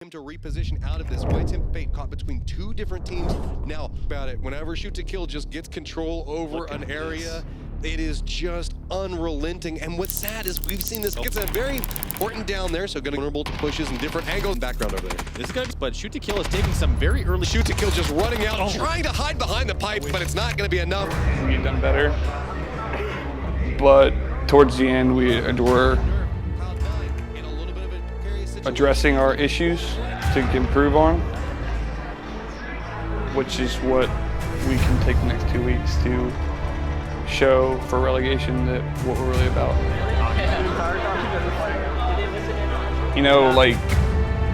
Him to reposition out of this. White Temp Fate caught between two different teams. Now, about it, whenever Shoot to Kill just gets control over an area, it is just unrelenting. And what's sad is we've seen this gets a very important down there, so going to vulnerable to pushes and different angles and background over there. This guy, but Shoot to Kill is taking some very early. Shoot to Kill just running out, trying to hide behind the pipe, but it's not going to be enough. We've done better, but towards the end we were addressing our issues to improve on, which is what we can take the next 2 weeks to show for relegation that what we're really about. You know, like,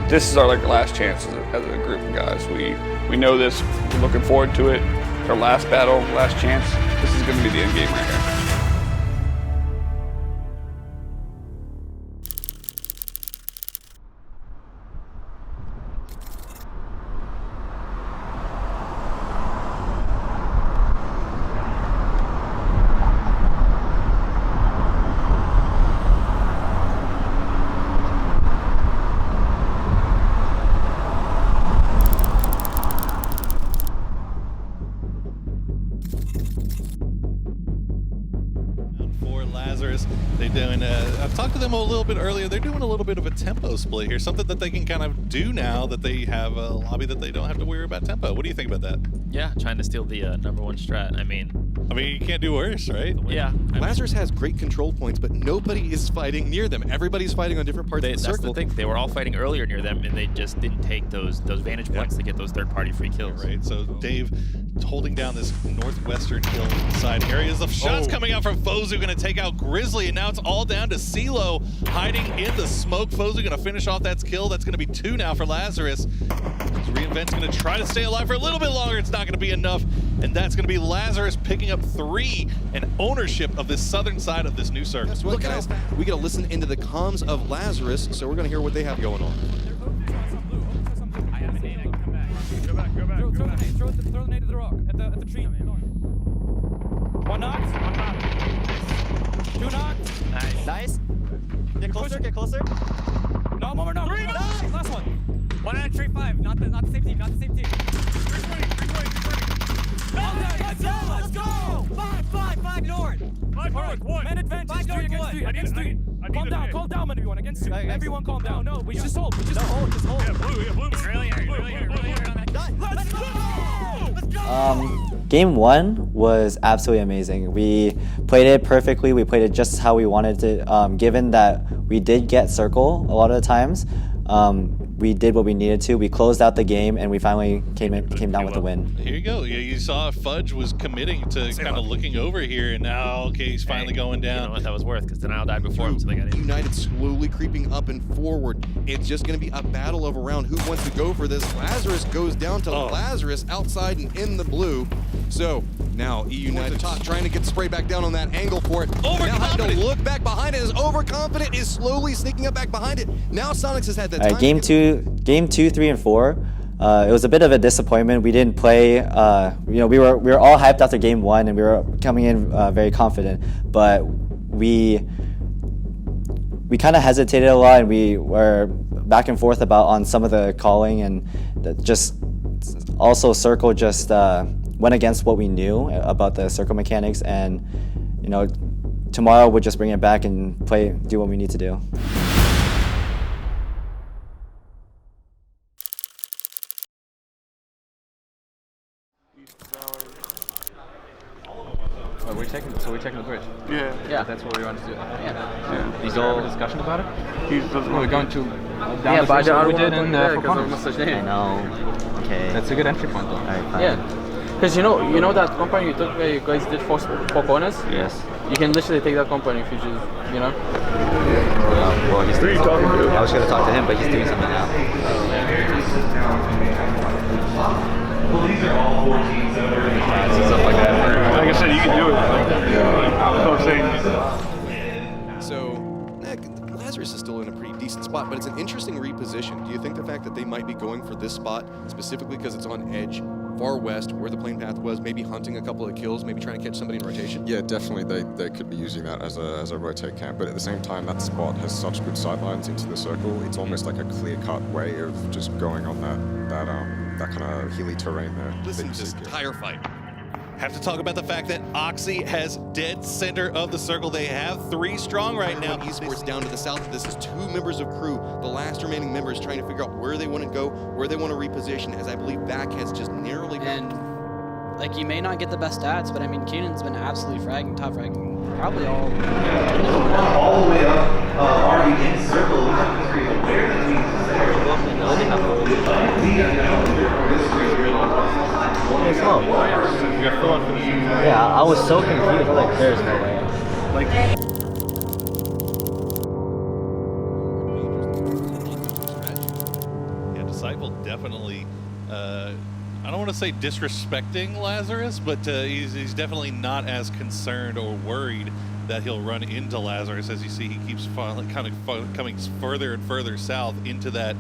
this is our last chance as a group of guys. We know this. We're looking forward to it. Our last battle, last chance. This is going to be the end game right here. Lazarus, they're doing I've talked to them a little bit earlier. They're doing a little bit of a tempo split here, something that they can kind of do now that they have a lobby that they don't have to worry about tempo. What do you think about that? Yeah, trying to steal the #1 strat. I mean, you can't do worse, right? Yeah. Lazarus has great control points, but nobody is fighting near them. Everybody's fighting on different parts of the circle. That's the thing. They were all fighting earlier near them, and they just didn't take those vantage points to get those third-party free kills. Right. So Dave holding down this northwestern hill side areas of shots coming out from Fozu, going to take out Grizzly, and now it's all down to CeeLo hiding in the smoke. Fozu going to finish off that kill. That's going to be 2 now for Lazarus. Reinvent's going to try to stay alive for a little bit longer. It's not going to be enough, and that's going to be Lazarus picking up 3 and ownership of this southern side of this new circle. Guess what, guys? We got to listen into the comms of Lazarus, so we're going to hear what they have going on. Throw the nade to the rock at the tree. 1 knock. 2 knock. Nice. Get closer. No, one more knock. 3 knocks. Last one. 1 at tree 5. Not the same team. 320. Let's go. 5 north. 5 1. Man advantage. 3 against 3. Calm down, everyone. Against 2. Everyone calm down. No, we just hold. Just hold. Yeah, blue. It's really hard on that. Let's go. Game 1 was absolutely amazing. We played it perfectly. We played it just how we wanted to. Given that we did get circle a lot of the times, we did what we needed to. We closed out the game, and we finally came down with a win. Here you go. Yeah, you saw Fudge was committing to kind of looking over here, and now, okay, he's finally going down. You know what that was worth, because Denial died before him, so they got in. United slowly creeping up and forward. It's just going to be a battle of around who wants to go for this. Lazarus goes down to Lazarus outside and in the blue. So now E United top trying to get spray back down on that angle for it. Now having to look back behind it. Is overconfident, is slowly sneaking up back behind it. Now Sonics has had that time. Game 2, 3, and 4. It was a bit of a disappointment. We didn't play. We were all hyped after game 1, and we were coming in very confident. But we kind of hesitated a lot, and we were back and forth on some of the calling, and just also circle just went against what we knew about the circle mechanics. And tomorrow we'll just bring it back and do what we need to do. We're checking the bridge. Yeah. That's what we want to do. Yeah. Is there a discussion about it? We're going to down Yeah, but I don't we did want in to for because I'm such I know. Okay. That's a good entry point, though. Alright, fine. Yeah, because you know that company you guys did for corners. Yes. You can literally take that company if you just Well, he's doing something. I was going to talk to him, but he's doing something now. Stuff like that. Like I said, you can do it. That's what I'm saying. So Lazarus is still in a pretty decent spot, but it's an interesting reposition. Do you think the fact that they might be going for this spot specifically because it's on edge far west, where the plane path was, maybe hunting a couple of kills, maybe trying to catch somebody in rotation? Yeah, definitely they could be using that as a rotate camp, but at the same time, that spot has such good sidelines into the circle. It's almost like a clear-cut way of just going on that kind of hilly terrain there. Listen to this entire fight. Have to talk about the fact that Oxy has dead center of the circle. They have 3 strong right now. Esports down to the south. This is 2 members of crew, the last remaining members, trying to figure out where they want to go, where they want to reposition, as I believe Back has just narrowly And like, you may not get the best stats, but I mean, Keenan's been absolutely fragging, top fragging, probably all. All the way up, already in circle, where the teams is there. It's slow. Yeah, I was so confused. I'm like, there's no way. Like, Yeah, Disciple definitely, I don't want to say disrespecting Lazarus, but he's definitely not as concerned or worried that he'll run into Lazarus. As you see, he keeps coming further and further south into that,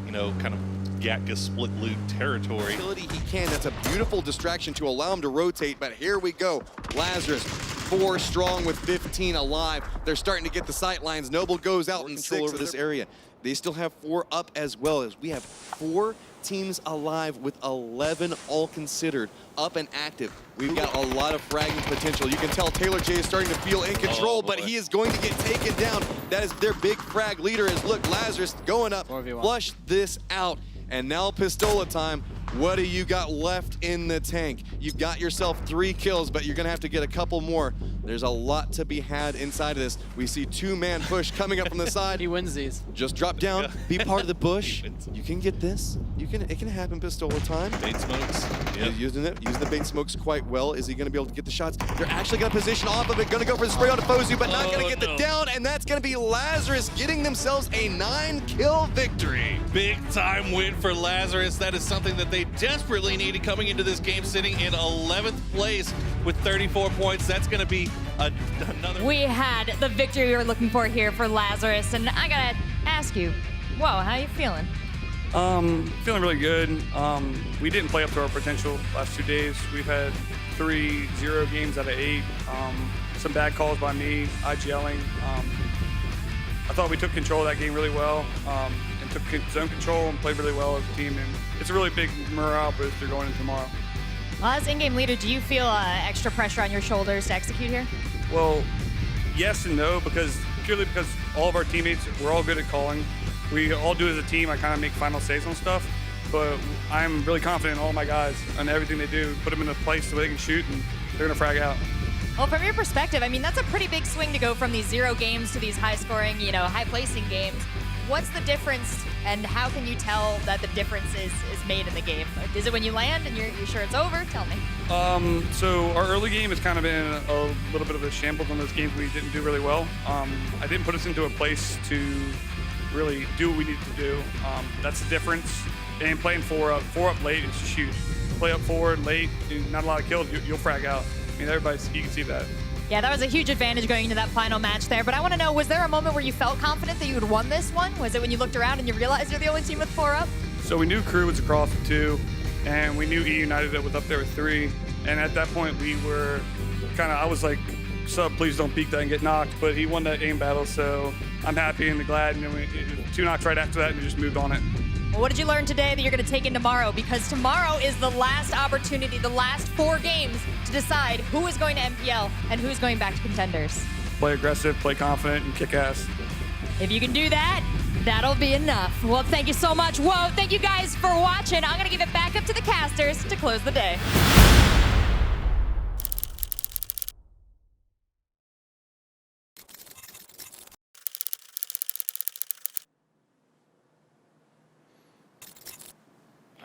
you know, kind of Gatka split loot territory. He can. That's a beautiful distraction to allow him to rotate, but here we go. Lazarus, 4 strong with 15 alive. They're starting to get the sight lines. Noble goes out in 6 of this area. They still have 4 up as well, as we have 4 teams alive with 11 all considered, up and active. We've got a lot of fragging potential. You can tell Taylor J is starting to feel in control, but he is going to get taken down. That is their big frag leader. Is look, Lazarus going up, flush this out. And now Pistola time. What do you got left in the tank? You've got yourself 3 kills, but you're gonna have to get a couple more. There's a lot to be had inside of this. We see 2-man push coming up from the side. He wins these. Just drop down, be part of the bush. You can get this. It can happen Pistola time. Bait smokes. Yep. He's using the bait smokes quite well. Is he gonna be able to get the shots? They're actually gonna position off of it, gonna go for the spray on Fozu, but not gonna get the down, and that's gonna be Lazarus getting themselves a 9-kill victory. Big time win for Lazarus. That is something that they desperately needed coming into this game, sitting in 11th place with 34 points. That's going to be another. We had the victory we were looking for here for Lazarus, and I gotta ask you, whoa, how you feeling? Feeling really good. We didn't play up to our potential last 2 days. We've had 3 0 games out of 8. Some bad calls by me, IGLing. I thought we took control of that game really well, and took zone control and played really well as a team. And it's a really big morale booster going into tomorrow. Well, as in-game leader, do you feel extra pressure on your shoulders to execute here? Well, yes and no, purely because all of our teammates, we're all good at calling. We all do it as a team. I kind of make final saves on stuff, but I'm really confident in all my guys and everything they do. Put them in a place so they can shoot, and they're gonna frag out. Well, from your perspective, I mean, that's a pretty big swing to go from these 0 games to these high-scoring, high-placing games. What's the difference, and how can you tell that the difference is made in the game? Is it when you land and you're sure it's over? Tell me. So our early game has kind of been a little bit of a shambles on those games we didn't do really well. I didn't put us into a place to really do what we needed to do. That's the difference. And playing 4 up late is to shoot. Play up forward late, not a lot of kills, you'll frag out. I mean, you can see that. Yeah, that was a huge advantage going into that final match there. But I want to know, was there a moment where you felt confident that you had won this one? Was it when you looked around and you realized you're the only team with 4 up? So we knew Crew was across with 2, and we knew E United that was up there with 3. And at that point, we were I was like, sub, please don't peek that and get knocked. But he won that aim battle, so I'm happy and glad. And then we 2 knocks right after that, and we just moved on it. Well, what did you learn today that you're going to take in tomorrow? Because tomorrow is the last opportunity, the last 4 games to decide who is going to MPL and who's going back to contenders. Play aggressive, play confident, and kick ass. If you can do that, that'll be enough. Well, thank you so much. Whoa, thank you guys for watching. I'm going to give it back up to the casters to close the day.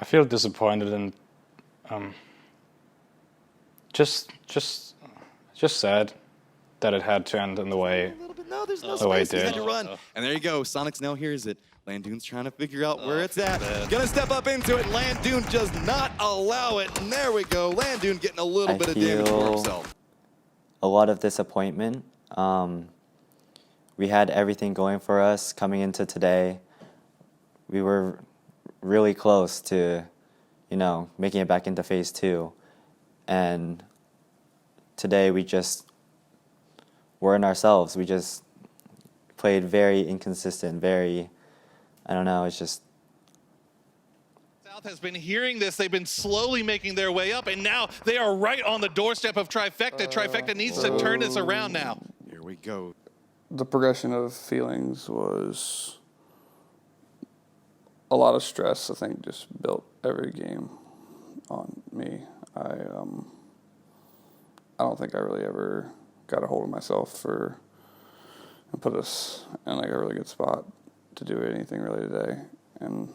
I feel disappointed and just sad that it had to end in the way. No, there's no the way space. it He had did. to run. And there you go. Sonic's now hears it. Landoon's trying to figure out where it's at. Gonna step up into it. Landoon does not allow it. And there we go. Landoon getting a little bit of damage for himself. A lot of disappointment. We had everything going for us coming into today. We were really close to, making it back into phase 2. And today we just weren't ourselves. We just played very inconsistent, I don't know, it's just... South has been hearing this. They've been slowly making their way up, and now they are right on the doorstep of Trifecta. Trifecta needs to turn this around now. Here we go. The progression of feelings was a lot of stress, I think, just built every game on me. I don't think I really ever got a hold of myself and put us in like a really good spot to do anything really today. And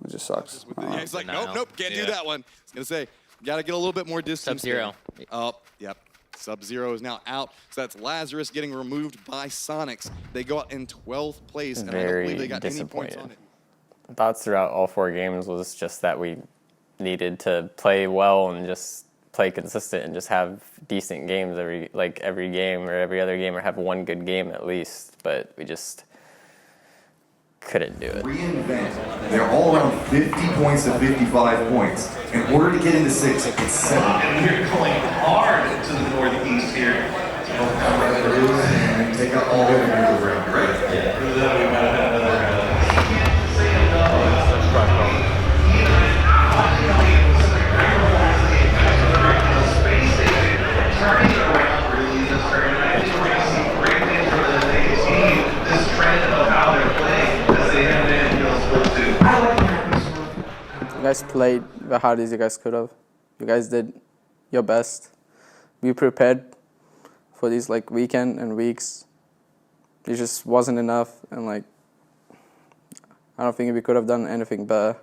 it just sucks. Yeah, he's like, nope, can't do that one. I was going to say, got to get a little bit more distance. Sub-Zero. Oh, yep. Sub-Zero is now out. So that's Lazarus getting removed by Sonics. They go out in 12th place, and I don't believe they got any points on it. Thoughts throughout all 4 games was just that we needed to play well and just play consistent and just have decent games every game or every other game, or have one good game at least. But we just couldn't do it. Reinvent. They're all around 50 points to 55 points. In order to get into 6, it's 7. And we're going hard to the northeast here. And take out all the other around, right? Yeah. Turning around really this tournament. I think we're going to see great things for the team. This trend of how they're playing as they have been You guys played the hardest you guys could have. You guys did your best. We prepared for these weekend and weeks. It just wasn't enough, and I don't think we could have done anything better.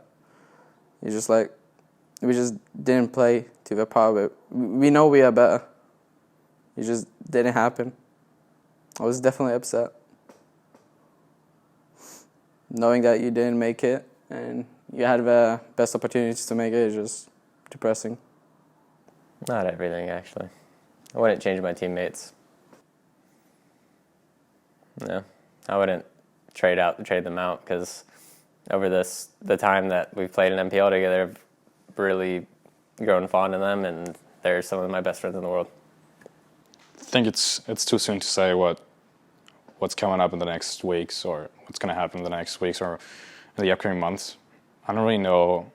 We just didn't play to the power. We know we are better. It just didn't happen. I was definitely upset. Knowing that you didn't make it and you had the best opportunities to make it is just depressing. Not everything, actually. I wouldn't change my teammates. No, I wouldn't trade them out, because over the time that we've played in MPL together, I've really grown fond of them, and they're some of my best friends in the world. I think it's too soon to say what's coming up in the next weeks, or what's going to happen in the next weeks or in the upcoming months. I don't really know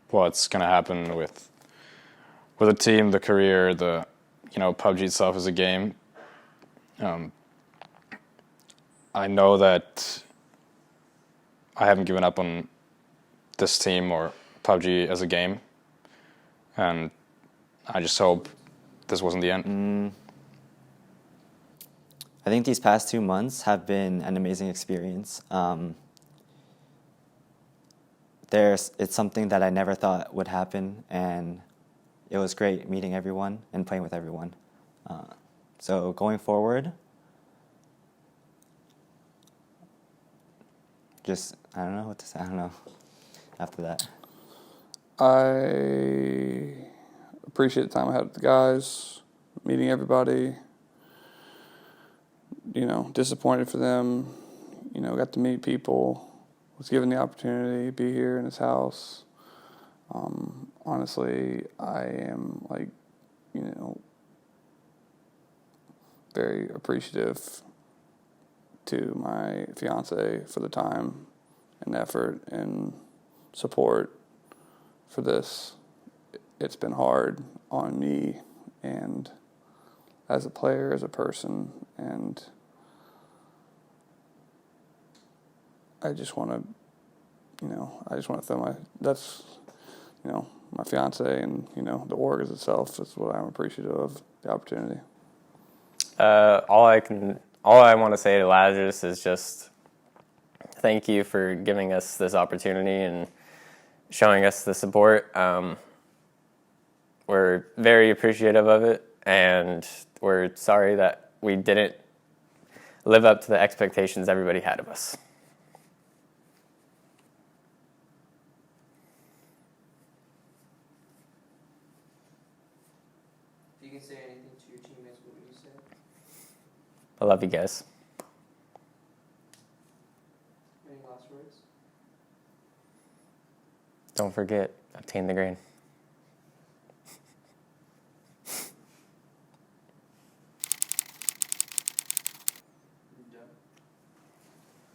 what's going to happen with the team, the career, PUBG itself as a game. I know that I haven't given up on this team or PUBG as a game, and I just hope this wasn't the end. I think these past 2 months have been an amazing experience. It's something that I never thought would happen, and it was great meeting everyone and playing with everyone. So going forward, I don't know what to say. I don't know after that. I appreciate the time I had with the guys, meeting everybody. Disappointed for them. Got to meet people. Was given the opportunity to be here in his house. Honestly, I am very appreciative to my fiance for the time and effort and support for this. It's been hard on me and as a player, as a person, and I just want to throw my fiance and, the org as itself is what I'm appreciative of, the opportunity. All I want to say to Lazarus is just thank you for giving us this opportunity and showing us the support. We're very appreciative of it, and we're sorry that we didn't live up to the expectations everybody had of us. If you can say anything to your teammates, what would you say? I love you guys. Any last words? Don't forget, obtain the grain.